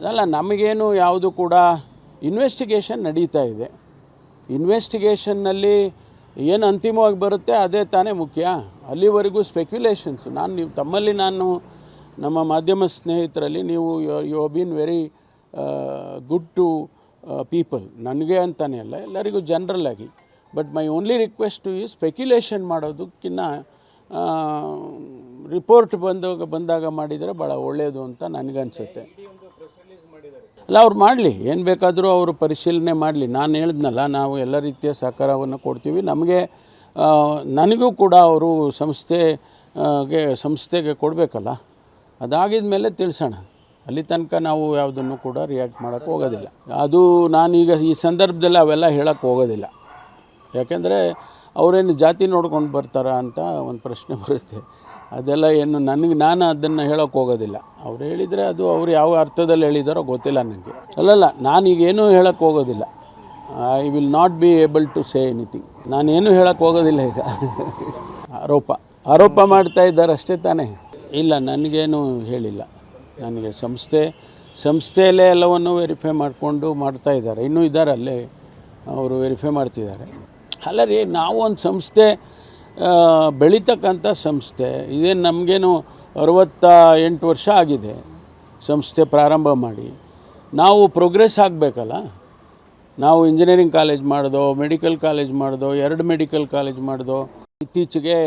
ಅಲ್ಲ, ನಮಗೇನು ಯಾವುದು ಕೂಡ ಇನ್ವೆಸ್ಟಿಗೇಷನ್ ನಡೀತಾ ಇದೆ. ಇನ್ವೆಸ್ಟಿಗೇಷನ್ನಲ್ಲಿ ಏನು ಅಂತಿಮವಾಗಿ ಬರುತ್ತೆ ಅದೇ ತಾನೇ ಮುಖ್ಯ. ಅಲ್ಲಿವರೆಗೂ ಸ್ಪೆಕ್ಯುಲೇಷನ್ಸ್. ತಮ್ಮಲ್ಲಿ ನಾನು ನಮ್ಮ ಮಾಧ್ಯಮ ಸ್ನೇಹಿತರಲ್ಲಿ ನೀವು you been very good to people, ನನಗೆ ಅಂತಲೇ ಅಲ್ಲ, ಎಲ್ಲರಿಗೂ ಜನರಲ್ ಆಗಿ. ಬಟ್ ಮೈ ಓನ್ಲಿ ರಿಕ್ವೆಸ್ಟ್ ಈ ಸ್ಪೆಕ್ಯುಲೇಷನ್ ಮಾಡೋದಕ್ಕಿಂತ ರಿಪೋರ್ಟ್ ಬಂದಾಗ ಮಾಡಿದರೆ ಭಾಳ ಒಳ್ಳೆಯದು ಅಂತ ನನಗನ್ಸುತ್ತೆ. ಅಲ್ಲ, ಅವ್ರು ಮಾಡಲಿ, ಏನು ಬೇಕಾದರೂ ಅವರು ಪರಿಶೀಲನೆ ಮಾಡಲಿ. ನಾನು ಹೇಳಿದ್ನಲ್ಲ, ನಾವು ಎಲ್ಲ ರೀತಿಯ ಸಹಕಾರವನ್ನು ಕೊಡ್ತೀವಿ. ನನಗೂ ಕೂಡ ಅವರು ಸಂಸ್ಥೆಗೆ ಕೊಡಬೇಕಲ್ಲ, ಅದಾಗಿದ ಮೇಲೆ ತಿಳಿಸೋಣ. ಅಲ್ಲಿ ತನಕ ನಾವು ಯಾವುದನ್ನು ಕೂಡ ರಿಯಾಕ್ಟ್ ಮಾಡೋಕ್ಕೆ ಹೋಗೋದಿಲ್ಲ. ಅದು ನಾನೀಗ ಈ ಸಂದರ್ಭದಲ್ಲಿ ಅವೆಲ್ಲ ಹೇಳೋಕ್ಕೆ ಹೋಗೋದಿಲ್ಲ. ಯಾಕೆಂದರೆ ಅವರೇನು ಜಾತಿ ನೋಡ್ಕೊಂಡು ಬರ್ತಾರಾ ಅಂತ ಒಂದು ಪ್ರಶ್ನೆ ಬರುತ್ತೆ. ಅದೆಲ್ಲ ಏನು ನಾನು ಅದನ್ನು ಹೇಳೋಕ್ಕೆ ಹೋಗೋದಿಲ್ಲ. ಅವ್ರು ಹೇಳಿದರೆ ಅದು ಅವ್ರು ಯಾವ ಅರ್ಥದಲ್ಲಿ ಹೇಳಿದಾರೋ ಗೊತ್ತಿಲ್ಲ ನನಗೆ. ಅಲ್ಲಲ್ಲ, ನಾನೀಗೇನೂ ಹೇಳೋಕ್ಕೆ ಹೋಗೋದಿಲ್ಲ. I will not be able to say anything. ನಾನೇನು ಹೇಳೋಕ್ಕೆ ಹೋಗೋದಿಲ್ಲ. ಈಗ ಆರೋಪ ಮಾಡ್ತಾ ಇದ್ದಾರೆ ಅಷ್ಟೇ ತಾನೇ. ಇಲ್ಲ, ನನಗೇನು ಹೇಳಿಲ್ಲ. ನನಗೆ ಸಂಸ್ಥೆಯಲ್ಲೇ ಎಲ್ಲವನ್ನು ವೆರಿಫೈ ಮಾಡಿಕೊಂಡು ಮಾಡ್ತಾ ಇದ್ದಾರೆ. ಇನ್ನೂ ಇದ್ದಾರೆ ಅಲ್ಲೇ, ಅವರು ವೆರಿಫೈ ಮಾಡ್ತಿದ್ದಾರೆ. ಅಲ್ಲ ರೀ, ನಾವು ಒಂದು ಸಂಸ್ಥೆ, ಬೆಳೀತಕ್ಕಂಥ ಸಂಸ್ಥೆ. ಇದೇನು ನಮಗೇನು 68 ವರ್ಷ ಆಗಿದೆ ಸಂಸ್ಥೆ ಪ್ರಾರಂಭ ಮಾಡಿ. ನಾವು ಪ್ರೋಗ್ರೆಸ್ ಆಗಬೇಕಲ್ಲ. ನಾವು ಇಂಜಿನಿಯರಿಂಗ್ ಕಾಲೇಜ್ ಮಾಡಿದೋ, ಮೆಡಿಕಲ್ ಕಾಲೇಜ್ ಮಾಡಿದೋ, 2 ಮೆಡಿಕಲ್ ಕಾಲೇಜ್ ಮಾಡಿದೋ. ಇತ್ತೀಚೆಗೆ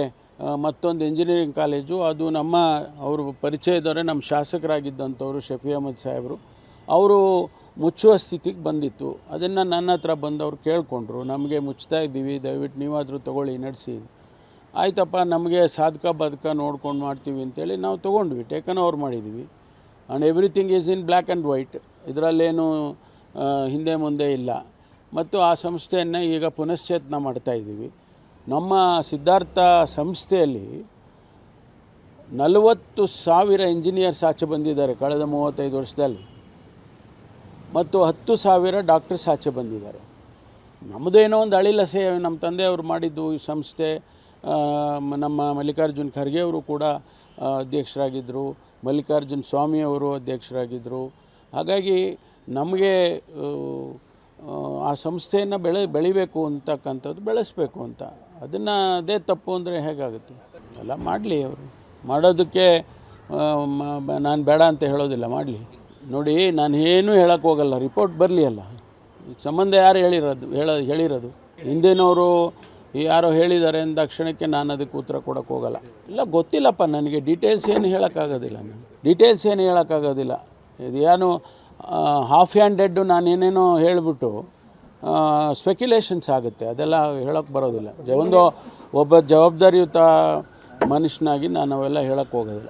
ಮತ್ತೊಂದು ಇಂಜಿನಿಯರಿಂಗ್ ಕಾಲೇಜು, ಅದು ಅವರು ಪರಿಚಯದವರೇ, ನಮ್ಮ ಶಾಸಕರಾಗಿದ್ದಂಥವರು ಶಫಿ ಅಹಮದ್ ಸಾಹೇಬರು, ಅವರು ಮುಚ್ಚುವ ಸ್ಥಿತಿಗೆ ಬಂದಿತ್ತು. ಅದನ್ನು ನನ್ನ ಹತ್ರ ಬಂದವರು ಕೇಳಿಕೊಂಡ್ರು, ನಮಗೆ ಮುಚ್ತಾ ಇದ್ದೀವಿ, ದಯವಿಟ್ಟು ನೀವಾದರೂ ತೊಗೊಳ್ಳಿ, ನಡೆಸಿ. ಆಯ್ತಪ್ಪ, ನಮಗೆ ಸಾಧಕ ಬಾಧಕ ನೋಡ್ಕೊಂಡು ಮಾಡ್ತೀವಿ ಅಂತೇಳಿ ನಾವು ತೊಗೊಂಡ್ವಿ, ಟೇಕನ್ ಓವರ್ ಮಾಡಿದ್ದೀವಿ. And everything is in black and white. ಇದರಲ್ಲೇನು ಹಿಂದೆ ಮುಂದೆ ಇಲ್ಲ. ಮತ್ತು ಆ ಸಂಸ್ಥೆಯನ್ನು ಈಗ ಪುನಶ್ಚೇತನ ಮಾಡ್ತಾಯಿದ್ದೀವಿ. ನಮ್ಮ ಸಿದ್ಧಾರ್ಥ ಸಂಸ್ಥೆಯಲ್ಲಿ 40,000 ಇಂಜಿನಿಯರ್ಸ್ ಆಚೆ ಬಂದಿದ್ದಾರೆ ಕಳೆದ 35 ವರ್ಷದಲ್ಲಿ, ಮತ್ತು 10,000 ಡಾಕ್ಟರ್ಸ್ ಆಚೆ ಬಂದಿದ್ದಾರೆ. ನಮ್ಮದೇನೋ ಒಂದು ಅಳಿಲಸೆ, ನಮ್ಮ ತಂದೆಯವರು ಮಾಡಿದ್ದು ಈ ಸಂಸ್ಥೆ. ನಮ್ಮ ಮಲ್ಲಿಕಾರ್ಜುನ್ ಖರ್ಗೆ ಅವರು ಕೂಡ ಅಧ್ಯಕ್ಷರಾಗಿದ್ದರು, ಮಲ್ಲಿಕಾರ್ಜುನ್ ಸ್ವಾಮಿಯವರು ಅಧ್ಯಕ್ಷರಾಗಿದ್ದರು. ಹಾಗಾಗಿ ನಮಗೆ ಆ ಸಂಸ್ಥೆಯನ್ನು ಬೆಳಿಬೇಕು ಅಂತಕ್ಕಂಥದ್ದು, ಬೆಳೆಸಬೇಕು ಅಂತ. ಅದೇ ತಪ್ಪು ಅಂದರೆ ಹೇಗಾಗುತ್ತೆ? ಎಲ್ಲ ಮಾಡಲಿ, ಅವರು ಮಾಡೋದಕ್ಕೆ ನಾನು ಬೇಡ ಅಂತ ಹೇಳೋದಿಲ್ಲ, ಮಾಡಲಿ. ನೋಡಿ, ನಾನು ಏನೂ ಹೇಳೋಕ್ಕೆ ಹೋಗಲ್ಲ. ರಿಪೋರ್ಟ್ ಬರಲಿ ಅಲ್ಲ. ಸಂಬಂಧ ಯಾರು ಹೇಳಿರೋದು? ಹಿಂದಿನವರು ಯಾರೋ ಹೇಳಿದ್ದಾರೆ ಅಂದಾಕ್ಷಣಕ್ಕೆ ನಾನು ಅದಕ್ಕೆ ಉತ್ತರ ಕೊಡೋಕ್ಕೆ ಹೋಗಲ್ಲ. ಇಲ್ಲ, ಗೊತ್ತಿಲ್ಲಪ್ಪ ನನಗೆ. ಡೀಟೇಲ್ಸ್ ಏನು ಹೇಳೋಕ್ಕಾಗೋದಿಲ್ಲ. ಇದು ಏನು ಹಾಫ್ ಹ್ಯಾಂಡೆಡ್ಡು ನಾನೇನೇನೋ ಹೇಳಿಬಿಟ್ಟು ಸ್ಪೆಕ್ಯುಲೇಷನ್ಸ್ ಆಗುತ್ತೆ. ಅದೆಲ್ಲ ಹೇಳೋಕ್ಕೆ ಬರೋದಿಲ್ಲ. ಒಬ್ಬ ಜವಾಬ್ದಾರಿಯುತ ಮನುಷ್ಯನಾಗಿ ನಾನು ಅವೆಲ್ಲ ಹೇಳೋಕ್ಕೆ ಹೋಗೋದಿಲ್ಲ.